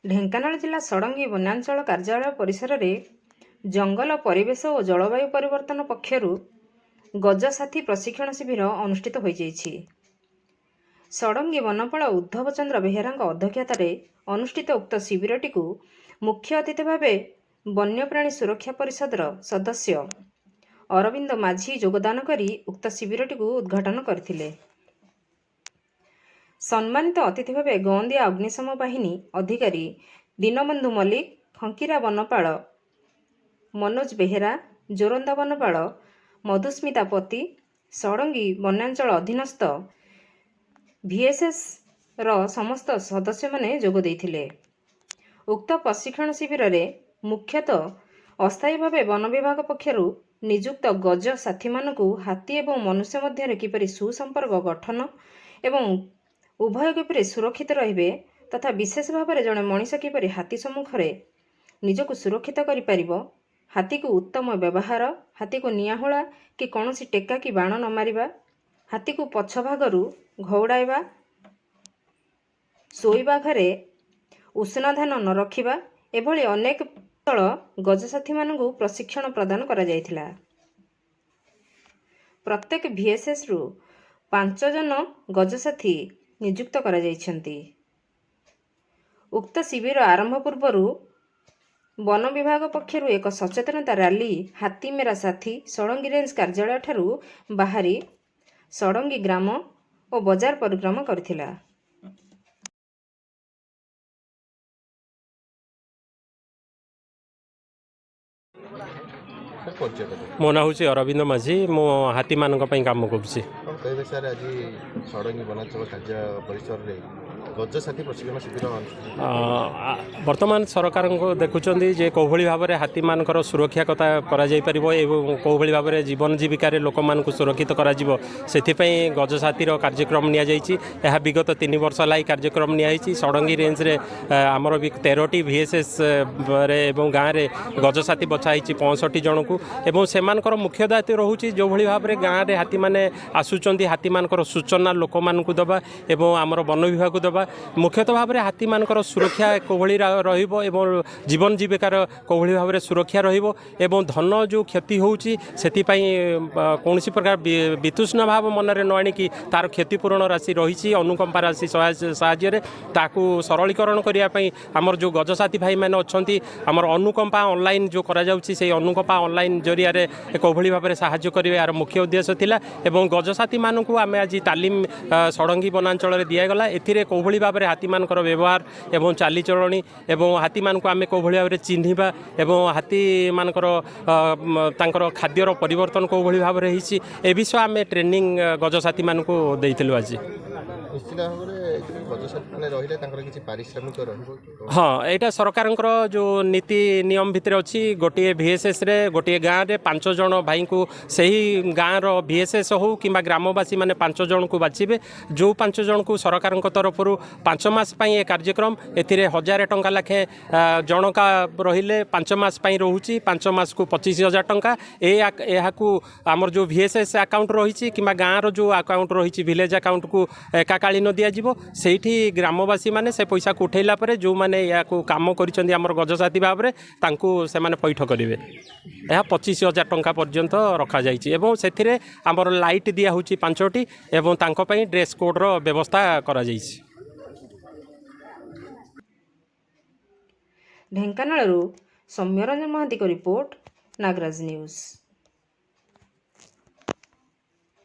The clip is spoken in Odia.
ଢେଙ୍କାନାଳ ଜିଲ୍ଲା ଷଡ଼ଙ୍ଗୀ ବନାଞ୍ଚଳ କାର୍ଯ୍ୟାଳୟ ପରିସରରେ ଜଙ୍ଗଲ ପରିବେଶ ଓ ଜଳବାୟୁ ପରିବର୍ତ୍ତନ ପକ୍ଷରୁ ଗଜସାଥୀ ପ୍ରଶିକ୍ଷଣ ଶିବିର ଅନୁଷ୍ଠିତ ହୋଇଯାଇଛି। ଷଡ଼ଙ୍ଗୀ ବନପାଳ ଉଦ୍ଧବ ଚନ୍ଦ୍ର ବେହେରାଙ୍କ ଅଧ୍ୟକ୍ଷତାରେ ଅନୁଷ୍ଠିତ ଉକ୍ତ ଶିବିରଟିକୁ ମୁଖ୍ୟ ଅତିଥି ଭାବେ ବନ୍ୟପ୍ରାଣୀ ସୁରକ୍ଷା ପରିଷଦର ସଦସ୍ୟ ଅରବିନ୍ଦ ମାଝୀ ଯୋଗଦାନ କରି ଉକ୍ତ ଶିବିରଟିକୁ ଉଦ୍ଘାଟନ କରିଥିଲେ। ସମ୍ମାନିତ ଅତିଥି ଭାବେ ଗଅଁଦିଆ ଅଗ୍ନିଶମ ବାହିନୀ ଅଧିକାରୀ ଦୀନବନ୍ଧୁ ମଲ୍ଲିକ, ଖଙ୍କିରା ବନପାଳ ମନୋଜ ବେହେରା, ଜୋରନ୍ଦା ବନପାଳ ମଧୁସ୍ମିତା ପତି, ଷଡ଼ଙ୍ଗୀ ବନାଞ୍ଚଳ ଅଧୀନସ୍ଥ VSSର ସମସ୍ତ ସଦସ୍ୟମାନେ ଯୋଗ ଦେଇଥିଲେ। ଉକ୍ତ ପ୍ରଶିକ୍ଷଣ ଶିବିରରେ ମୁଖ୍ୟତଃ ଅସ୍ଥାୟୀ ଭାବେ ବନ ବିଭାଗ ପକ୍ଷରୁ ନିଯୁକ୍ତ ଗଜ ସାଥୀମାନଙ୍କୁ ହାତୀ ଏବଂ ମନୁଷ୍ୟ ମଧ୍ୟରେ କିପରି ସୁସମ୍ପର୍କ ଗଠନ ଏବଂ ଉଭୟ କିପରି ସୁରକ୍ଷିତ ରହିବେ ତଥା ବିଶେଷ ଭାବରେ ଜଣେ ମଣିଷ କିପରି ହାତୀ ସମ୍ମୁଖରେ ନିଜକୁ ସୁରକ୍ଷିତ କରିପାରିବ, ହାତୀକୁ ଉତ୍ତମ ବ୍ୟବହାର, ହାତୀକୁ ନିଆଁହୁଳା କି କୌଣସି ଟେକା କି ବାଣ ନ ମାରିବା, ହାତୀକୁ ପଛ ଭାଗରୁ ଘଉଡ଼ାଇବା, ଶୋଇବା ଘରେ ଉଷୁନା ଧାନ ନ ରଖିବା, ଏଭଳି ଅନେକ କୌଶଳ ଗଜସାଥୀମାନଙ୍କୁ ପ୍ରଶିକ୍ଷଣ ପ୍ରଦାନ କରାଯାଇଥିଲା। ପ୍ରତ୍ୟେକ VSSରୁ 5 ଜଣ ଗଜସାଥୀ ନିଯୁକ୍ତ କରାଯାଇଛନ୍ତି। ଉକ୍ତ ଶିବିର ଆରମ୍ଭ ପୂର୍ବରୁ ବନ ବିଭାଗ ପକ୍ଷରୁ ଏକ ସଚେତନତା ରାଲି ହାତୀ ମେରା ସାଥୀ ଷଡ଼ଙ୍ଗୀ ରେଞ୍ଜ କାର୍ଯ୍ୟାଳୟ ଠାରୁ ବାହାରି ଷଡ଼ଙ୍ଗୀ ଗ୍ରାମ ଓ ବଜାର ପରିକ୍ରମା କରିଥିଲା। ମୋ ନାଁ ହେଉଛି ଅରବିନ୍ଦ ମାଝୀ। ମୁଁ ହାତୀମାନଙ୍କ ପାଇଁ କାମ କରୁଛି। ଆଜି ଷଡ଼ଙ୍ଗୀ ବନାଞ୍ଚଳ କାର୍ଯ୍ୟ ପରିସରରେ ଗଜସାଥୀ ପ୍ରଶିକ୍ଷଣ ଶିବିର ବର୍ତ୍ତମାନ ସରକାରଙ୍କୁ ଦେଖୁଛନ୍ତି ଯେ କେଉଁଭଳି ଭାବରେ ହାତୀମାନଙ୍କର ସୁରକ୍ଷା କରାଯାଇପାରିବ ଏବଂ କେଉଁଭଳି ଭାବରେ ଜୀବନ ଜୀବିକାରେ ଲୋକମାନଙ୍କୁ ସୁରକ୍ଷିତ କରାଯିବ, ସେଥିପାଇଁ ଗଜସାଥୀର କାର୍ଯ୍ୟକ୍ରମ ନିଆଯାଇଛି। ଏହା ବିଗତ 3 ବର୍ଷ ହେଲା ଏହି କାର୍ଯ୍ୟକ୍ରମ ନିଆଯାଇଛି। ଷଡ଼ଙ୍ଗୀ ରେଞ୍ଜରେ ଆମର ବି 13ଟି VSSରେ ଏବଂ ଗାଁରେ ଗଜସାଥୀ ବଛା ହେଇଛି 65 ଜଣଙ୍କୁ ଏବଂ ସେମାନଙ୍କର ମୁଖ୍ୟ ଦାୟିତ୍ୱ ରହୁଛି ଯେଉଁଭଳି ଭାବରେ ଗାଁରେ ହାତୀମାନେ ଆସୁଛନ୍ତି ହାତୀମାନଙ୍କର ସୂଚନା ଲୋକମାନଙ୍କୁ ଦେବା ଏବଂ ଆମର ବନ ବିଭାଗକୁ ଦେବା। ମୁଖ୍ୟତଃ ଭାବରେ ହାତୀମାନଙ୍କର ସୁରକ୍ଷା କେଉଁଭଳି ରହିବ ଏବଂ ଜୀବନ ଜୀବିକାର କେଉଁଭଳି ଭାବରେ ସୁରକ୍ଷା ରହିବ ଏବଂ ଧନ ଯେଉଁ କ୍ଷତି ହେଉଛି ସେଥିପାଇଁ କୌଣସି ପ୍ରକାର ବିତୃଷ୍ଣା ଭାବ ମନରେ ନ ଆଣିକି ତା'ର କ୍ଷତିପୂରଣ ରାଶି ରହିଛି ଅନୁକମ୍ପା ରାଶି ସାହାଯ୍ୟରେ ତାକୁ ସରଳୀକରଣ କରିବା ପାଇଁ ଆମର ଯେଉଁ ଗଜସାଥୀ ଭାଇମାନେ ଅଛନ୍ତି ଆମର ଅନୁକମ୍ପା ଅନଲାଇନ୍ ଯେଉଁ କରାଯାଉଛି ସେହି ଅନୁକମ୍ପା ଅନଲାଇନ୍ ଜରିଆରେ କେଉଁଭଳି ଭାବରେ ସାହାଯ୍ୟ କରିବେ ଏହାର ମୁଖ୍ୟ ଉଦ୍ଦେଶ୍ୟ ଥିଲା ଏବଂ ଗଜସାଥୀମାନଙ୍କୁ ଆମେ ଆଜି ତାଲିମ ଷଡ଼ଙ୍ଗୀ ବନାଞ୍ଚଳରେ ଦିଆଗଲା। ଏଥିରେ କେଉଁଭଳି ଭାବରେ ହାତୀମାନଙ୍କର ବ୍ୟବହାର ଏବଂ ଚାଲିଚଳଣି ଏବଂ ହାତୀମାନଙ୍କୁ ଆମେ କେଉଁଭଳି ଭାବରେ ଚିହ୍ନିବା ଏବଂ ହାତୀମାନଙ୍କର ତାଙ୍କର ଖାଦ୍ୟର ପରିବର୍ତ୍ତନ କେଉଁଭଳି ଭାବରେ ହେଇଛି ଏ ବିଷୟ ଆମେ ଟ୍ରେନିଂ ଗଜସାଥୀମାନଙ୍କୁ ଦେଇଥିଲୁ ଆଜି। ନିଶ୍ଚିତ ଭାବରେ ଗଜସାଥୀମାନେ ରହିଲେ ତାଙ୍କର କିଛି ପାରିଶ୍ରମିକ ରହିବ? ହଁ, ଏଇଟା ସରକାରଙ୍କର ଯେଉଁ ନୀତି ନିୟମ ଭିତରେ ଅଛି। ଗୋଟିଏ VSSରେ ଗୋଟିଏ ଗାଁରେ 5 ଜଣ ଭାଇଙ୍କୁ ସେହି ଗାଁର VSS ହେଉ କିମ୍ବା ଗ୍ରାମବାସୀ ମାନେ 5 ଜଣଙ୍କୁ ବାଛିବେ। ଯେଉଁ 5 ଜଣଙ୍କୁ ସରକାରଙ୍କ ତରଫରୁ 5 ମାସ ପାଇଁ ଏ କାର୍ଯ୍ୟକ୍ରମ ଏଥିରେ 1000 ଟଙ୍କା ଲେଖାଏଁ ଜଣକା ରହିଲେ 5 ମାସ ପାଇଁ ରହୁଛି। 5 ମାସକୁ 25,000 ଟଙ୍କା। ଏହାକୁ ଆମର ଯେଉଁ VSS ଆକାଉଣ୍ଟ ରହିଛି କିମ୍ବା ଗାଁର ଯେଉଁ ଆକାଉଣ୍ଟ ରହିଛି ଭିଲେଜ ଆକାଉଣ୍ଟକୁ ଏକାକାଳୀନ ଦିଆଯିବ। ସେଇଠି ଗ୍ରାମବାସୀ ମାନେ ସେ ପଇସାକୁ ଉଠାଇଲା ପରେ ଯେଉଁମାନେ ଏହାକୁ କାମ କରିଛନ୍ତି ଆମର ଗଜସାଥୀ ଭାବରେ ତାଙ୍କୁ ସେମାନେ ପଇଠ କରିବେ। ଏହା 25,000 ଟଙ୍କା ପର୍ଯ୍ୟନ୍ତ ରଖାଯାଇଛି ଏବଂ ସେଥିରେ ଆମର ଲାଇଟ୍ ଦିଆହେଉଛି 5ଟି ଏବଂ ତାଙ୍କ ପାଇଁ ଡ୍ରେସ୍ କୋଡ଼୍ର ବ୍ୟବସ୍ଥା କରାଯାଇଛି। ଢେଙ୍କାନାଳରୁ ସୌମ୍ୟରଞ୍ଜନ ମହାନ୍ତିଙ୍କ ରିପୋର୍ଟ, ନାଗରାଜ ନ୍ୟୁଜ୍।